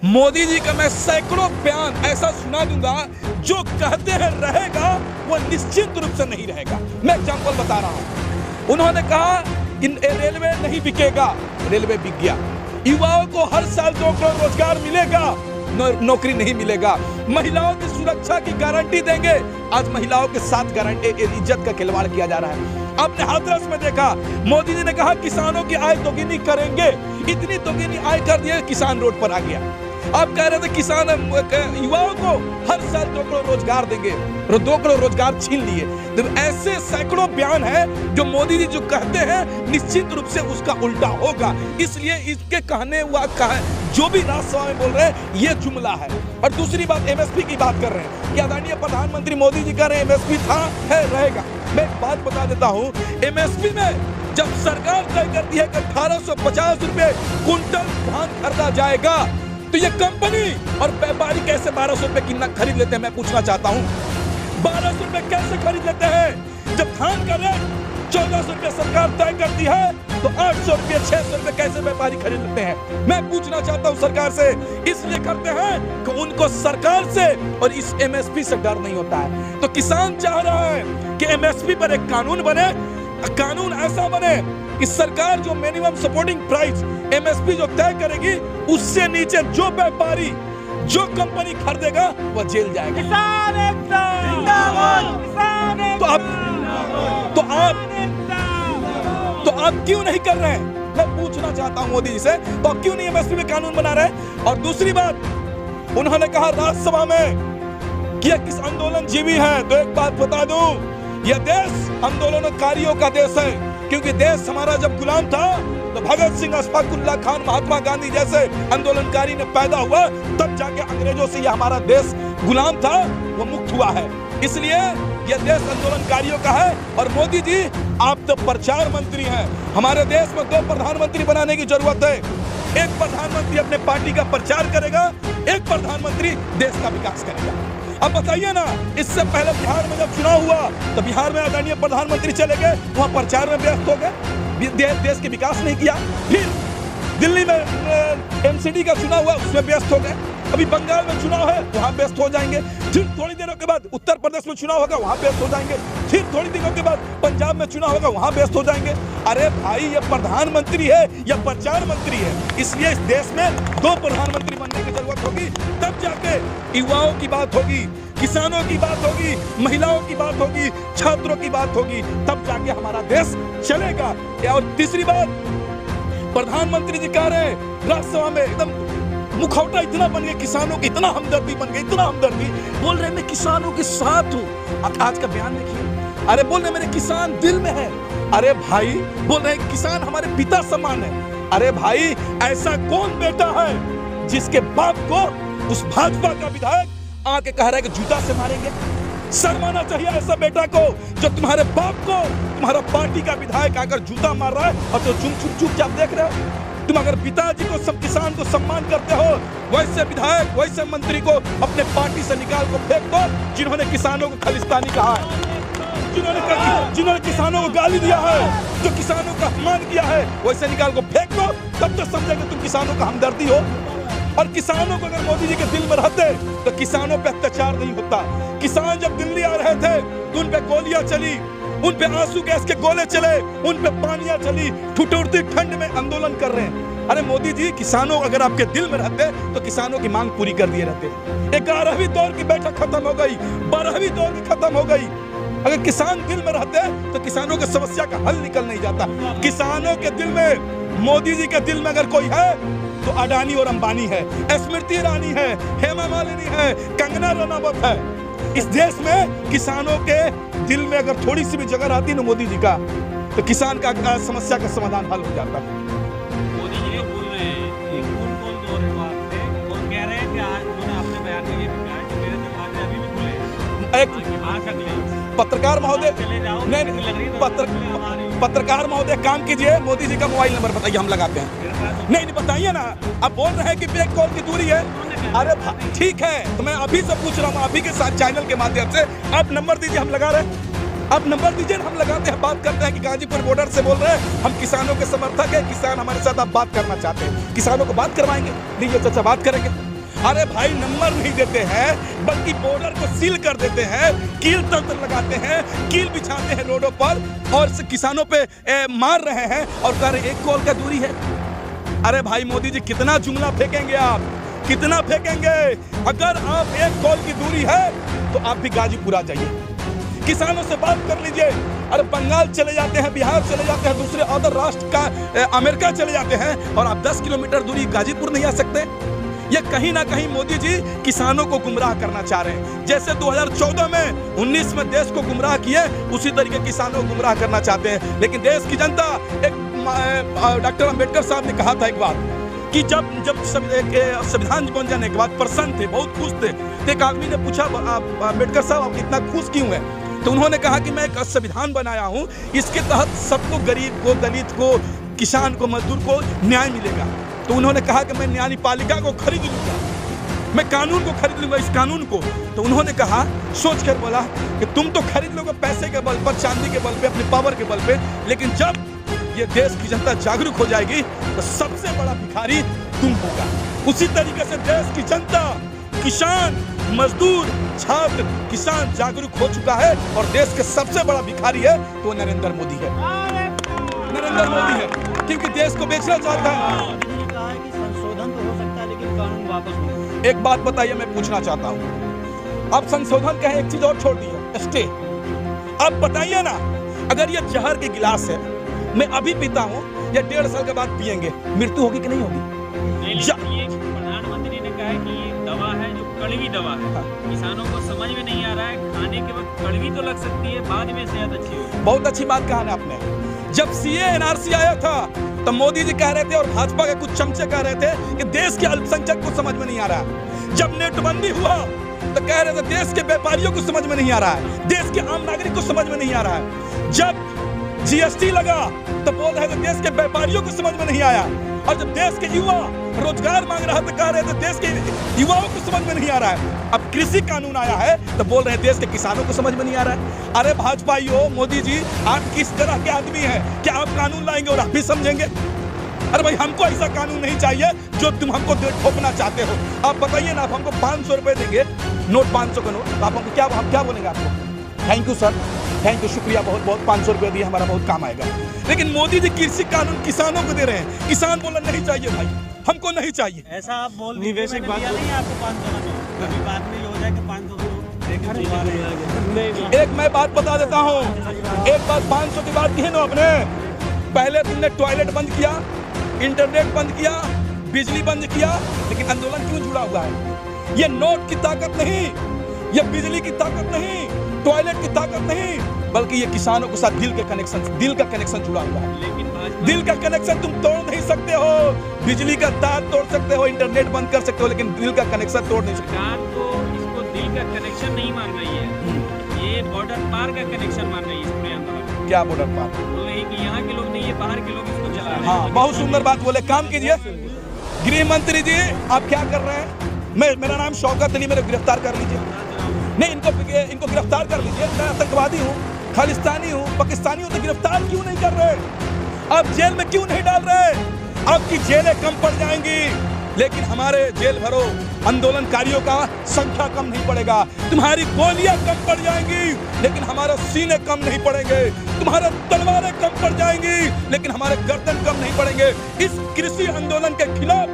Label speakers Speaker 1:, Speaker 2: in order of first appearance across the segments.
Speaker 1: मोदी जी का मैं सैकड़ों बयान ऐसा सुना दूंगा जो कहते हैं रहेगा वो निश्चित रूप से नहीं रहेगा। मैं एग्जांपल बता रहा हूं। उन्होंने कहा कि रेलवे नहीं बिकेगा, रेलवे बिक गया। युवाओं को हर साल 2 करोड़ रोजगार मिलेगा, नौकरी नहीं मिलेगा। महिलाओं की सुरक्षा की गारंटी देंगे, आज महिलाओं के साथ गारंटी इज्जत का खिलवाड़ किया जा रहा है। आपने हाथरस में देखा, मोदी जी ने कहा किसानों की आय दोगुनी करेंगे, इतनी दोगुनी आय कर दिए किसान रोड पर आ गया। आप कह रहे थे किसान युवाओं को हर साल 2 करोड़ रोजगार देंगे, 2 करोड़ रोजगार छीन लिए। तो ऐसे सैकड़ों बयान हैं जो मोदी जी जो कहते हैं निश्चित रूप से उसका उल्टा होगा। इसलिए इसके कहने हुआ जो भी राज्यसभा में बोल रहे हैं ये जुमला है। और दूसरी बात, एमएसपी की बात कर रहे हैं कि आदरणीय प्रधानमंत्री मोदी जी कह रहे हैं एमएसपी था, है, रहेगा। मैं एक बात बता देता हूं, एमएसपी में जब सरकार तय करती है कि 1850 रुपए कुंटल धान खरीदा जाएगा, तो ये कंपनी और व्यापारी कैसे 1200 रुपए कितना खरीद लेते हैं? मैं पूछना चाहता हूं, 1200 रुपए कैसे खरीद लेते हैं? जब धान का रेट 1400 रुपए सरकार तय करती है, तो 800 रुपए 600 रुपए कैसे व्यापारी खरीद लेते हैं? मैं पूछना चाहता हूं सरकार से। इसलिए करते हैं कि उनको सरकार से और इस एमएसपी से डर नहीं होता है। तो किसान चाह रहा है कि एमएसपी पर एक कानून बने, कानून ऐसा बने कि सरकार जो मिनिमम सपोर्टिंग प्राइस एमएसपी जो तय करेगी, उससे नीचे जो व्यापारी जो कंपनी खरीदेगा वह जेल जाएगा।
Speaker 2: किसान एकता जिंदाबाद, किसान एकता
Speaker 1: तो आप क्यों नहीं कर रहे हैं? मैं पूछना चाहता हूं मोदी जी से, तो आप क्यों नहीं एमएसपी में कानून बना रहे हैं? और दूसरी बात, उन्होंने कहा राज्यसभा में कि किस आंदोलन जीवी है। तो एक बात बता दूं, यह देश आंदोलनकारियों का देश है, क्योंकि देश हमारा जब गुलाम था तो भगत सिंह, अशफाक उल्लाह खान, महात्मा गांधी जैसे आंदोलनकारी ने पैदा हुआ, तब जाके अंग्रेजों से यह हमारा देश गुलाम था वो मुक्त हुआ है। इसलिए यह देश आंदोलनकारियों का है। और मोदी जी आप तो प्रचार मंत्री हैं, हमारे देश में 2 प्रधानमंत्री बनाने की जरूरत है। एक प्रधानमंत्री अपने पार्टी का प्रचार करेगा, एक प्रधानमंत्री देश का विकास करेगा। अब बताइए ना, इससे पहले बिहार में जब चुनाव हुआ तो बिहार में आदरणीय प्रधानमंत्री चले गए, वहां प्रचार में व्यस्त हो गए, देश के विकास नहीं किया। फिर दिल्ली में एमसीडी का चुनाव हुआ, उसमें व्यस्त हो गए। अभी बंगाल में चुनाव है, वहां व्यस्त हो जाएंगे। फिर थोड़ी दिनों के बाद उत्तर प्रदेश में चुनाव होगा, वहां व्यस्त हो जाएंगे। फिर थोड़ी दिनों के बाद पंजाब में चुनाव होगा, वहां व्यस्त हो जाएंगे। अरे भाई, ये प्रधानमंत्री है या प्रचार मंत्री है? इसलिए इस देश में 2 प्रधानमंत्री बनने की जरूरत होगी, तब जाके युवाओं की बात होगी, किसानों की बात होगी, महिलाओं की बात होगी, छात्रों की बात होगी, तब जाके हमारा देश चलेगा। और तीसरी बात, प्रधानमंत्री जी कह रहे हैं राज्यसभा में एकदम मुखौटा इतना बन गया, किसानों की इतना हमदर्दी बन गई, इतना हमदर्दी, बोल रहे मैं किसानों के साथ हूँ। आज का बयान देखिए, अरे बोल रहे मेरे किसान दिल में है। अरे भाई, बोल रहे किसान हमारे पिता समान है। अरे भाई, ऐसा कौन बेटा है जिसके बाप को उस भाजपा का विधायक आके कह रहा है कि जूता से मारेंगे? शर्माना चाहिए ऐसा बेटा को, जो तुम्हारे बाप को तुम्हारा पार्टी का विधायक आकर जूता मार रहा है और तो चुपचाप देख रहे हो। तुम अगर पिताजी को, सब किसान को सम्मान करते हो, वैसे विधायक, वैसे मंत्री को अपने पार्टी से निकाल को फेंक दो, जिन्होंने किसानों को खालिस्तानी कहा है, जिन्होंने किसानों को गाली दिया है, जो किसानों का अपमान किया है, वैसे निकाल को फेंक दो, तब तो समझेंगे तुम किसानों का हमदर्दी हो। और किसानों को अगर मोदी जी के दिल में रहते तो किसानों पे अत्याचार नहीं होता। किसान जब दिल्ली आ रहे थे तो उन पे गोलियां चली, उन पे आंसू गैस के गोले चले, उन पे पानियां चली, ठिठुरती ठंड में आंदोलन कर रहे हैं। अरे मोदी जी, किसानों अगर आपके दिल में रहते तो किसानों की मांग पूरी कर दिए रहते। 11वीं दौर की बैठक खत्म हो गई, 12वीं दौर की खत्म हो गई। अगर किसान दिल में रहते तो किसानों की समस्या का हल निकल नहीं जाता। किसानों के दिल में, मोदी जी के दिल में अगर कोई है तो अडानी और अंबानी है, स्मृति ईरानी है, हेमा मालिनी है, कंगना रनावत है। इस देश में किसानों के दिल में अगर थोड़ी सी भी जगह रहती ना मोदी जी का, तो किसान का समस्या का समाधान हल हो जाता।
Speaker 2: मोदी जी बोल रहे हैं कौन दो बात थे, वो कह रहे हैं कि आज उन्होंने अपने बयान में ये भी कहा कि मेरे दरवाजे अभी भी खुले हैं। एक पत्रकार महोदय, पत्रकार महोदय काम कीजिए, मोदी जी का मोबाइल नंबर बताइए, हम लगाते हैं। नहीं बताइए ना, आप बोल रहे हैं कि ब्रेक कॉल की दूरी है। अरे ठीक है, तो मैं अभी से पूछ रहा हूँ, अभी के साथ चैनल के माध्यम से आप नंबर दीजिए, हम लगा रहे हैं। आप नंबर दीजिए, हम लगाते हैं, बात करते हैं कि गाजीपुर बॉर्डर से बोल रहे हैं, हम किसानों के समर्थक हैं, किसान हमारे साथ आप बात करना चाहते हैं, किसानों को बात करवाएंगे। लीजिए चाचा, बात करेंगे।
Speaker 1: अरे भाई नंबर नहीं देते हैं, बल्कि बॉर्डर को सील कर देते हैं, कील तंत्र लगाते हैं, कील बिछाते हैं रोडों पर और किसानों पे मार रहे हैं और कह रहे 1 कॉल का दूरी है। अरे भाई मोदी जी कितना जुमला फेंकेंगे आप, कितना फेंकेंगे? अगर आप 1 कॉल की दूरी है तो आप भी गाजीपुर आ जाइए, किसानों से बात कर लीजिए। अरे बंगाल चले जाते हैं, बिहार चले जाते हैं, दूसरे अदर राष्ट्र का अमेरिका चले जाते हैं और आप 10 किलोमीटर दूरी गाजीपुर नहीं आ सकते? ये कहीं ना कहीं मोदी जी किसानों को गुमराह करना चाह रहे हैं। जैसे 2014 में 19 में देश को गुमराह किए, उसी तरीके किसानों को गुमराह करना चाहते हैं। लेकिन देश की जनता, एक डॉक्टर अंबेडकर साहब ने कहा था एक बात कि जब संविधान बन जाने के बाद प्रसन्न थे, बहुत खुश थे, तो एक आदमी ने पूछा अंबेडकर साहब आप इतना खुश क्यों हैं? तो उन्होंने कहा कि मैं एक संविधान बनाया हूं, इसके तहत सबको, गरीब को, दलित को, किसान को, मजदूर को न्याय मिलेगा। तो उन्होंने कहा कि मैं न्यायपालिका को खरीद लूंगा, मैं कानून को खरीद लूंगा, इस कानून को। तो उन्होंने कहा, सोच कर बोला कि तुम तो खरीद लोगे पैसे के बल पर, चांदी के बल पे, अपनी पावर के बल पे, लेकिन जब ये देश की जनता जागरूक हो जाएगी तो सबसे बड़ा भिखारी तुम होगा। उसी तरीके से देश की जनता, किसान, मजदूर, छात्र, किसान जागरूक हो चुका है और देश के सबसे बड़ा भिखारी है तो नरेंद्र मोदी है, नरेंद्र मोदी है, क्योंकि देश को बेचना चाहता है।
Speaker 3: संशोधन तो हो सकता है लेकिन कानून वापस नहीं।
Speaker 1: एक बात बताइए, मैं पूछना चाहता हूँ, अब संशोधन कहे, एक चीज और छोड़ दी है, स्टे। अब बताइए ना, अगर ये जहर के गिलास है, मैं अभी पीता हूँ या 1.5 साल के बाद पियेंगे, मृत्यु होगी कि नहीं होगी?
Speaker 3: प्रधानमंत्री ने कहा है कि ये दवा है जो कड़वी दवा है। हाँ। किसानों को समझ में नहीं आ रहा है, खाने के वक्त कड़वी तो लग सकती है, बाद में सेहत अच्छी होगी।
Speaker 1: बहुत अच्छी बात कहा ना आपने। जब CA NRC आया था तो मोदी जी कह रहे थे और भाजपा के कुछ चमचे कह रहे थे कि देश के अल्पसंख्यक को समझ में नहीं आ रहा है। जब नेटबंदी हुआ तो कह रहे थे देश के व्यापारियों को समझ में नहीं आ रहा है, देश के आम नागरिक को समझ में नहीं आ रहा है। जब GST लगा तो बोल रहे थे देश के व्यापारियों को समझ में नहीं आया, और जब देश के युवा रोजगार मांग रहा तो कह रहे थे देश के युवाओं को समझ में नहीं आ रहा है। अब कृषि कानून आया है तो बोल रहे हैं देश के किसानों को समझ में नहीं आ रहा है। अरे भाजपाइयों, मोदी जी आप किस तरह के आदमी हैं? क्या आप कानून लाएंगे और आप भी समझेंगे? अरे भाई हमको ऐसा कानून नहीं चाहिए जो तुम हमको ठोकना चाहते हो। आप बताइए ना, आप हमको 500 रुपए देंगे, नोट 500 का नोट, आप हमको क्या बोलेंगे? आपको thank you sir, thank you, शुक्रिया, बहुत बहुत 500 रुपये दिए, हमारा बहुत काम आएगा। लेकिन मोदी जी कृषि कानून किसानों को दे रहे हैं, किसान बोला नहीं चाहिए भाई, हमको नहीं चाहिए।
Speaker 3: ऐसा आप बोल निवेशक बात नहीं है आपको 500 का, कभी बाद में हो जाए कि 500 नहीं।
Speaker 1: एक मैं बात बता देता हूँ, एक बात 500 की बात की है ना आपने, पहले तुमने टॉयलेट बंद किया, इंटरनेट बंद किया, बिजली बंद किया, लेकिन आंदोलन क्यों जुड़ा हुआ है? ये नोट की ताकत नहीं, ये बिजली की ताकत नहीं, टॉयलेट की ताकत नहीं, बल्कि ये किसानों के साथ दिल का कनेक्शन जुड़ा हुआ है। दिल का कनेक्शन तुम तोड़ नहीं सकते हो, बिजली का तार तोड़ सकते हो, इंटरनेट बंद कर सकते हो, लेकिन दिल का कनेक्शन तोड़ नहीं सकते।
Speaker 3: सरकार तो इसको दिल का कनेक्शन नहीं मान रही है, ये बॉर्डर पार का कनेक्शन मान रही है। इसमें आंदोलन क्या
Speaker 1: बॉर्डर पार?
Speaker 3: बोल रही कि यहाँ के लोग नहीं, ये बाहर के लोग इसको चला रहे हैं।
Speaker 1: हाँ, बहुत सुंदर बात बोले। काम कीजिए गृह मंत्री जी, आप क्या कर रहे हैं? मेरा नाम शौकत अली, मेरे गिरफ्तार कर लीजिए। नहीं, इनको गिरफ्तार कर लीजिए। मैं आतंकवादी हूँ, खालिस्तानी हूँ, पाकिस्तानी हूँ, तो गिरफ्तार क्यों नहीं कर रहे? आप जेल में क्यों नहीं डाल रहे? आपकी जेलें कम पड़ जाएंगी, लेकिन हमारे जेल भरो आंदोलनकारियों का संख्या कम नहीं पड़ेगा। तुम्हारी गोलियां कम पड़ जाएंगी, लेकिन हमारे सीने कम नहीं पड़ेंगे। तुम्हारे तलवारें कम पड़ जाएंगी, लेकिन हमारे गर्दन कम नहीं पड़ेंगे। इस कृषि आंदोलन के खिलाफ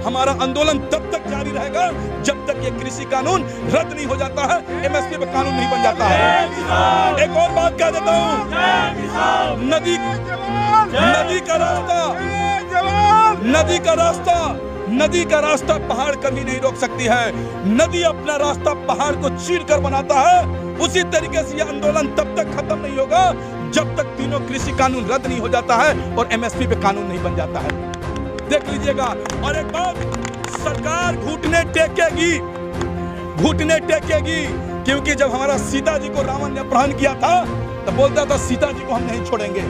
Speaker 1: हमारा आंदोलन तब तक जारी रहेगा जब तक ये कृषि कानून रद्द नहीं हो जाता है, MSP पे कानून नहीं बन जाता है। एक और बात कह देता हूँ, नदी का रास्ता पहाड़ कभी नहीं रोक सकती है। नदी अपना रास्ता पहाड़ को चीर कर बनाता है। उसी तरीके से ये आंदोलन तब तक खत्म नहीं होगा जब तक तीनों कृषि कानून रद्द नहीं हो जाता है और MSP पे कानून नहीं बन जाता है। देख लीजिएगा। और एक बात, सरकार घुटने टेकेगी, क्योंकि जब हमारा सीता जी को रावण ने अपहरण किया था तो बोलता था सीता जी को हम नहीं छोड़ेंगे।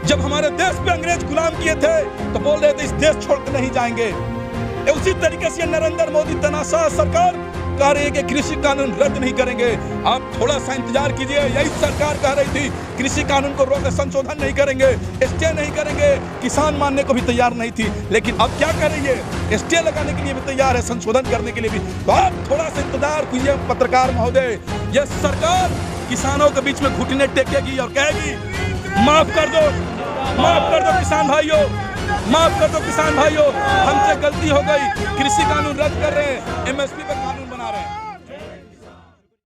Speaker 1: जब हमारे देश पे अंग्रेज गुलाम किए थे तो बोल रहे थे इस देश छोड़ कर नहीं जाएंगे। उसी तरीके से नरेंद्र मोदी तनाशाह सरकार कह रही है कि कृषि कानून रद्द नहीं करेंगे। आप थोड़ा सा इंतजार कीजिए, यही सरकार कह रही थी कृषि कानून को रोक संशोधन नहीं करेंगे, स्टे नहीं करेंगे। किसान मानने को भी तैयार नहीं थी, लेकिन अब क्या कर रही है, स्टे लगाने के लिए भी तैयार है, संशोधन करने के लिए भी। तो आप थोड़ा सा इंतजार कीजिए पत्रकार महोदय, यह सरकार किसानों के बीच में घुटने टेकेगी और कहेगी माफ कर दो, माफ कर दो किसान भाइयों, माफ कर दो किसान भाइयों, हमसे गलती हो गई, कृषि कानून रद्द कर रहे हैं, एमएसपी पे कानून बना रहे हैं।